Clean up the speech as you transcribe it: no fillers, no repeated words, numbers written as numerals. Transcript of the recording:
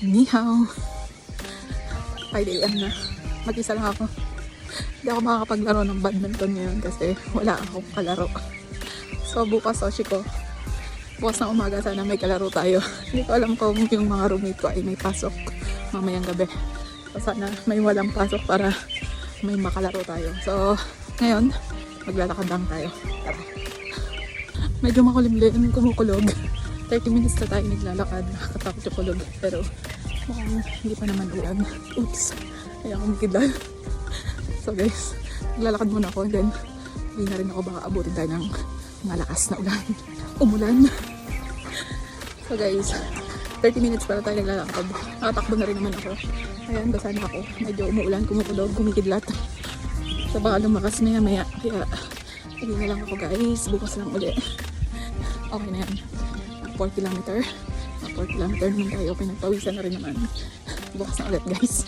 Ni hao. 5 AM na. Mag-isa lang ako. Hindi ako makakapaglaro ng badminton ngayon kasi wala akong kalaro. So bukas Oshi ko. Bukas na umaga sana may kalaro tayo. Hindi ko alam kung yung mga roommate ko ay may pasok mamayang gabi. So sana may walang pasok para may makalaro tayo. So ngayon, maglalakad lang tayo. Tara. Medyo makulimlim, kumukulog. 30 minutes na tayo naglalakad. Nakakatakot yung kulog. Pero mukhang hindi pa naman ulan. Oops. Kaya kumikidal. So guys, naglalakad muna ako. And then, hindi na rin ako baka abutin tayo ng malakas na ulan. Umulan. So guys, 30 minutes para tayo naglalakad. Nakatakbo na rin naman ako. Ayan, basa na ako. Medyo umuulan, kumukulog, kumikidlat. So baka lumakas maya. Kaya, hindi na lang ako guys. Bukas lang ulit. Okay na yan. 4 kilometer naman tayo. Pinagpawisan na rin naman. Bukas na ulit guys.